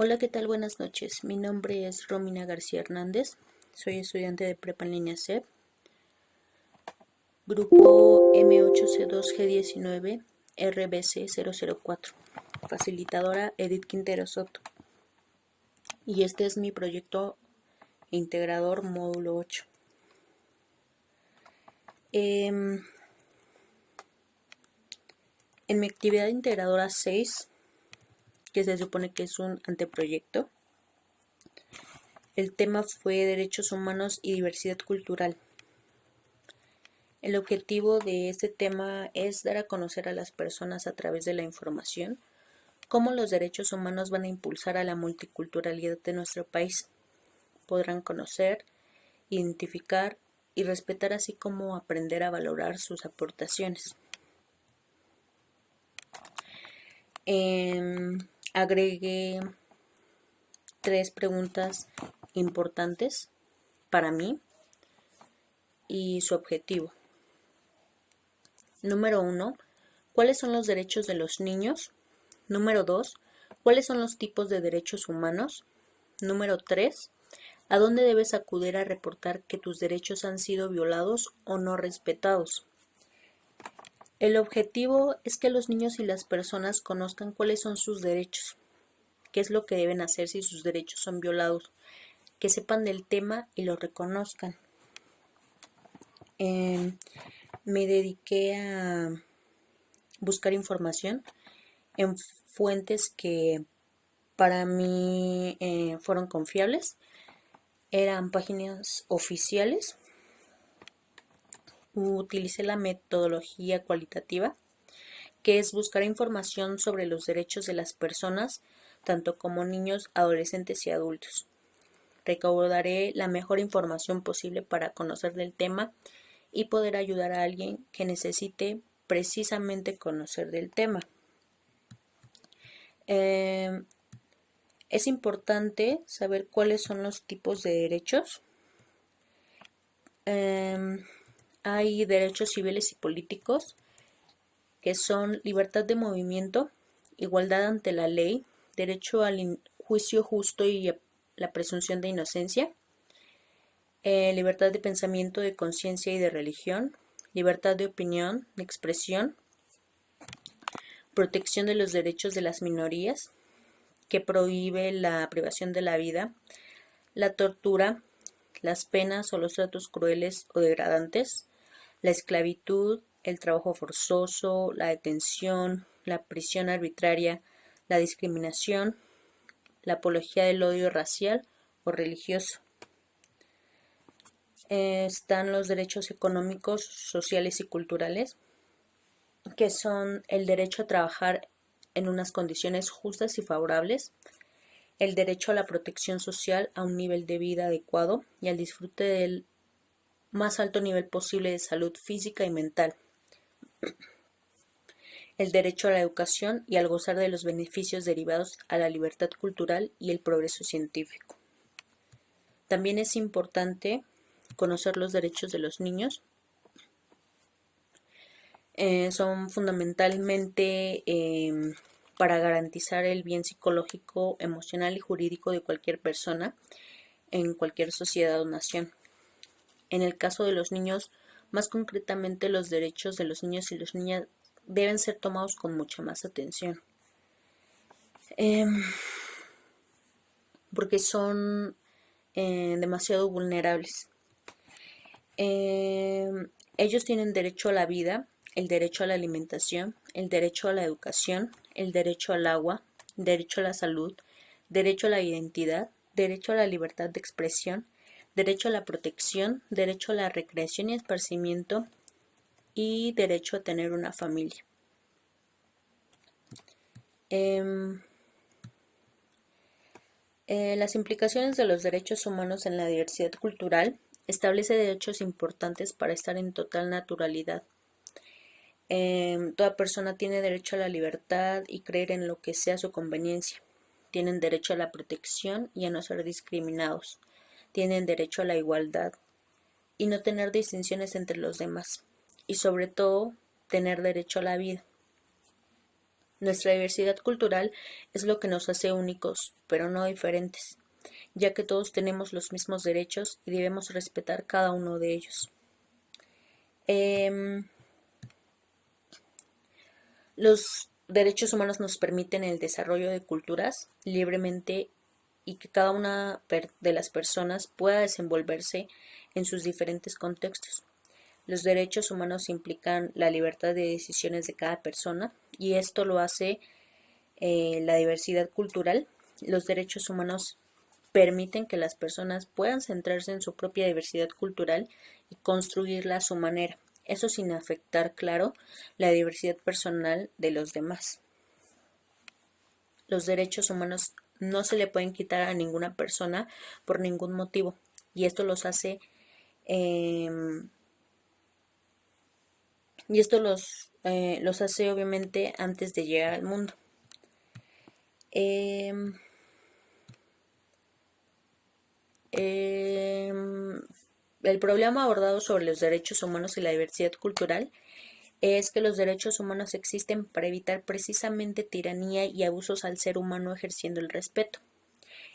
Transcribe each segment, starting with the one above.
Hola, ¿qué tal? Buenas noches. Mi nombre es Romina García Hernández. Soy estudiante de prepa en línea CEP, grupo M8C2G19 RBC 004, facilitadora Edith Quintero Soto. Y este es mi proyecto integrador módulo 8. En mi actividad integradora 6, que se supone que es un anteproyecto, el tema fue Derechos Humanos y Diversidad Cultural. El objetivo de este tema es dar a conocer a las personas a través de la información cómo los derechos humanos van a impulsar a la multiculturalidad de nuestro país. Podrán conocer, identificar y respetar, así como aprender a valorar sus aportaciones. Agregué 3 preguntas importantes para mí y su objetivo. Número 1. ¿Cuáles son los derechos de los niños? Número 2. ¿Cuáles son los tipos de derechos humanos? Número 3. ¿A dónde debes acudir a reportar que tus derechos han sido violados o no respetados? El objetivo es que los niños y las personas conozcan cuáles son sus derechos, qué es lo que deben hacer si sus derechos son violados, que sepan del tema y lo reconozcan. Me dediqué a buscar información en fuentes que para mí fueron confiables. Eran páginas oficiales. Utilicé la metodología cualitativa, que es buscar información sobre los derechos de las personas, tanto como niños, adolescentes y adultos. Recaudaré la mejor información posible para conocer del tema y poder ayudar a alguien que necesite precisamente conocer del tema. Es importante saber cuáles son los tipos de derechos. Hay derechos civiles y políticos, que son libertad de movimiento, igualdad ante la ley, derecho al juicio justo y la presunción de inocencia, libertad de pensamiento, de conciencia y de religión, libertad de opinión, de expresión, protección de los derechos de las minorías, que prohíbe la privación de la vida, la tortura, las penas o los tratos crueles o degradantes, la esclavitud, el trabajo forzoso, la detención, la prisión arbitraria, la discriminación, la apología del odio racial o religioso. Están los derechos económicos, sociales y culturales, que son el derecho a trabajar en unas condiciones justas y favorables, el derecho a la protección social a un nivel de vida adecuado y al disfrute del más alto nivel posible de salud física y mental, el derecho a la educación y al gozar de los beneficios derivados a la libertad cultural y el progreso científico. También es importante conocer los derechos de los niños. Son fundamentalmente para garantizar el bien psicológico, emocional y jurídico de cualquier persona en cualquier sociedad o nación. En el caso de los niños, más concretamente, los derechos de los niños y las niñas deben ser tomados con mucha más atención, porque son demasiado vulnerables. Ellos tienen derecho a la vida, el derecho a la alimentación, el derecho a la educación, el derecho al agua, derecho a la salud, derecho a la identidad, derecho a la libertad de expresión, derecho a la protección, derecho a la recreación y esparcimiento y derecho a tener una familia. Las implicaciones de los derechos humanos en la diversidad cultural establece derechos importantes para estar en total naturalidad. Toda persona tiene derecho a la libertad y creer en lo que sea su conveniencia. Tienen derecho a la protección y a no ser discriminados. Tienen derecho a la igualdad y no tener distinciones entre los demás. Y sobre todo, tener derecho a la vida. Nuestra diversidad cultural es lo que nos hace únicos, pero no diferentes, ya que todos tenemos los mismos derechos y debemos respetar cada uno de ellos. Los derechos humanos nos permiten el desarrollo de culturas libremente y que cada una de las personas pueda desenvolverse en sus diferentes contextos. Los derechos humanos implican la libertad de decisiones de cada persona y esto lo hace la diversidad cultural. Los derechos humanos permiten que las personas puedan centrarse en su propia diversidad cultural y construirla a su manera. Eso sin afectar, claro, la diversidad personal de los demás. Los derechos humanos no se le pueden quitar a ninguna persona por ningún motivo y esto los hace los hace obviamente antes de llegar al mundo. El problema abordado sobre los derechos humanos y la diversidad cultural es que los derechos humanos existen para evitar precisamente tiranía y abusos al ser humano ejerciendo el respeto.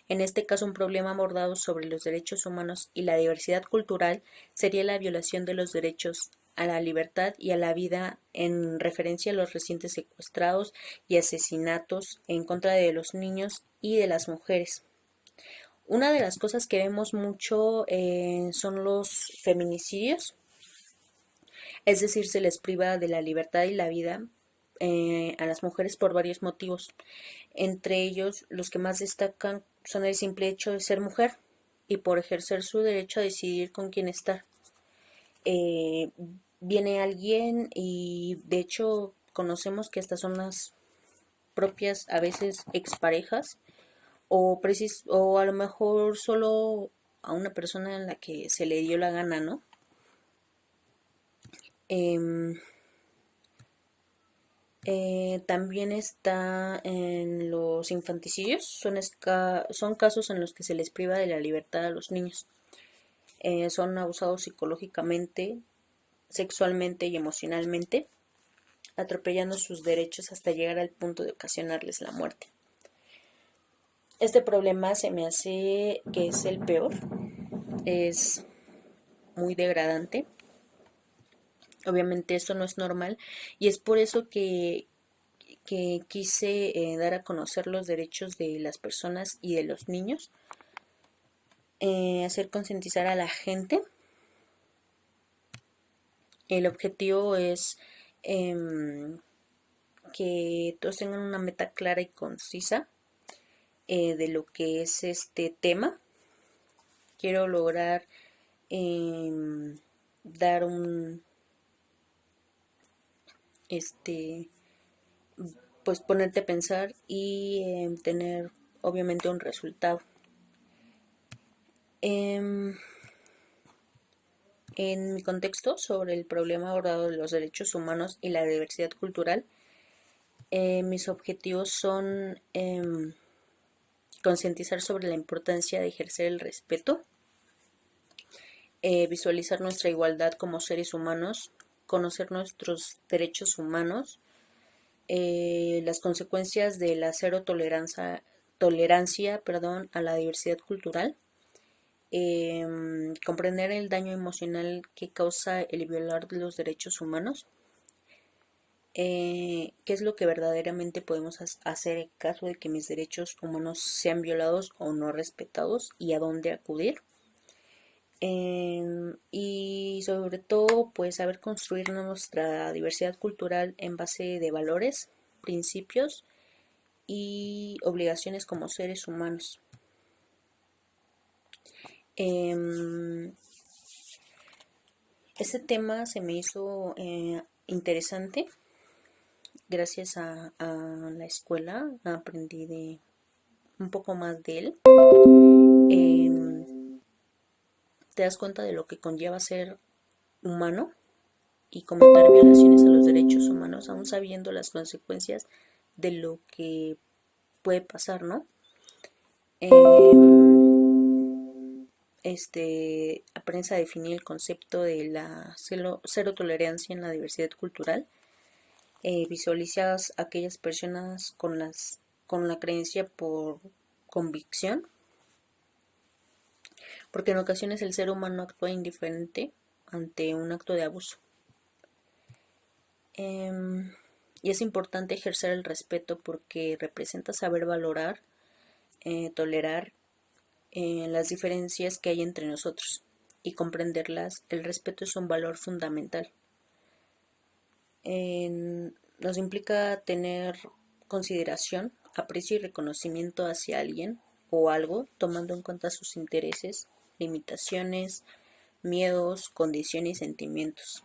En este caso, un problema abordado sobre los derechos humanos y la diversidad cultural sería la violación de los derechos a la libertad y a la vida en referencia a los recientes secuestrados y asesinatos en contra de los niños y de las mujeres. Una de las cosas que vemos mucho son los feminicidios, es decir, se les priva de la libertad y la vida a las mujeres por varios motivos. Entre ellos, los que más destacan son el simple hecho de ser mujer y por ejercer su derecho a decidir con quién estar. Viene alguien y de hecho conocemos que estas son las propias a veces exparejas o a lo mejor solo a una persona en la que se le dio la gana, ¿no? También está en los infanticidios, son casos en los que se les priva de la libertad a los niños. Son abusados psicológicamente, sexualmente y emocionalmente, atropellando sus derechos hasta llegar al punto de ocasionarles la muerte. Este problema se me hace que es el peor, es muy degradante. Obviamente esto no es normal y es por eso que quise dar a conocer los derechos de las personas y de los niños, hacer concientizar a la gente. El objetivo es que todos tengan una meta clara y concisa de lo que es este tema. Quiero lograr dar pues ponerte a pensar y tener obviamente un resultado. En mi contexto sobre el problema abordado de los derechos humanos y la diversidad cultural, mis objetivos son concientizar sobre la importancia de ejercer el respeto, visualizar nuestra igualdad como seres humanos, conocer nuestros derechos humanos, las consecuencias de la cero tolerancia a la diversidad cultural, comprender el daño emocional que causa el violar los derechos humanos, qué es lo que verdaderamente podemos hacer en caso de que mis derechos humanos sean violados o no respetados y a dónde acudir. Y sobre todo, pues saber construir nuestra diversidad cultural en base de valores, principios y obligaciones como seres humanos. Este tema se me hizo interesante. Gracias a la escuela aprendí un poco más de él. Te das cuenta de lo que conlleva ser humano y cometer violaciones a los derechos humanos, aún sabiendo las consecuencias de lo que puede pasar, ¿no? Aprendes a definir el concepto de la cero tolerancia en la diversidad cultural. Visualizas a aquellas personas con la creencia por convicción, porque en ocasiones el ser humano actúa indiferente ante un acto de abuso. Y es importante ejercer el respeto porque representa saber valorar, tolerar las diferencias que hay entre nosotros y comprenderlas. El respeto es un valor fundamental. Nos implica tener consideración, aprecio y reconocimiento hacia alguien o algo, tomando en cuenta sus intereses, limitaciones, miedos, condiciones y sentimientos.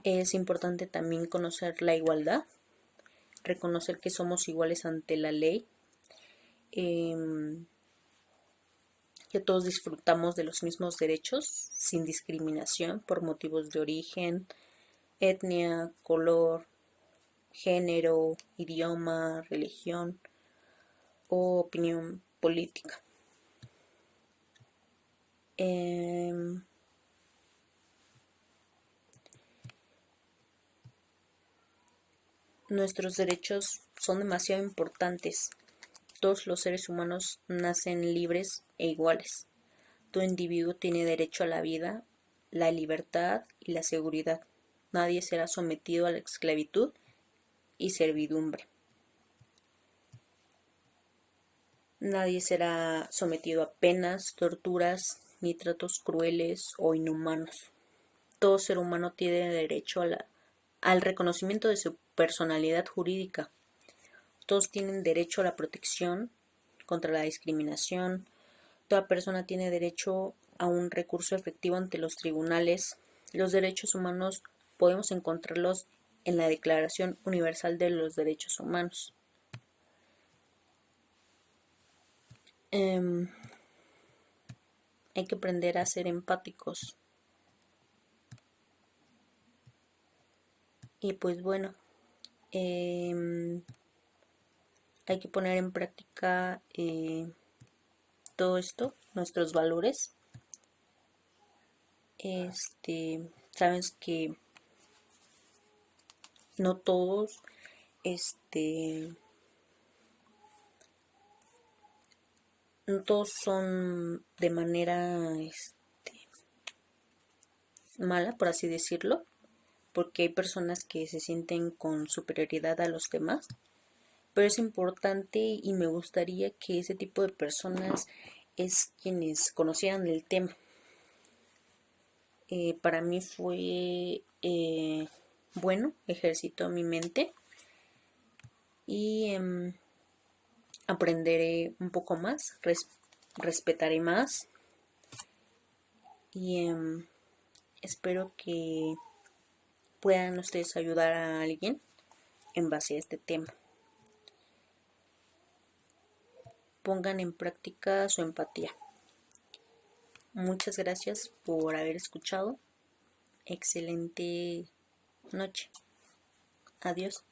Es importante también conocer la igualdad, reconocer que somos iguales ante la ley, que todos disfrutamos de los mismos derechos sin discriminación por motivos de origen, etnia, color, género, idioma, religión o opinión política. Nuestros derechos son demasiado importantes. Todos los seres humanos nacen libres e iguales. Todo individuo tiene derecho a la vida, la libertad y la seguridad. Nadie será sometido a la esclavitud y servidumbre. Nadie será sometido a penas, torturas ni tratos crueles o inhumanos. Todo ser humano tiene derecho al reconocimiento de su personalidad jurídica. Todos tienen derecho a la protección contra la discriminación. Toda persona tiene derecho a un recurso efectivo ante los tribunales. Los derechos humanos podemos encontrarlos en la Declaración Universal de los Derechos Humanos. Hay que aprender a ser empáticos. Y pues bueno, hay que poner en práctica todo esto, nuestros valores. Sabes que no todos no todos son de manera mala, por así decirlo, porque hay personas que se sienten con superioridad a los demás, pero es importante y me gustaría que ese tipo de personas es quienes conocieran el tema. Para mí fue bueno, ejercitó mi mente y aprenderé un poco más, respetaré más y espero que puedan ustedes ayudar a alguien en base a este tema. Pongan en práctica su empatía. Muchas gracias por haber escuchado. Excelente noche. Adiós.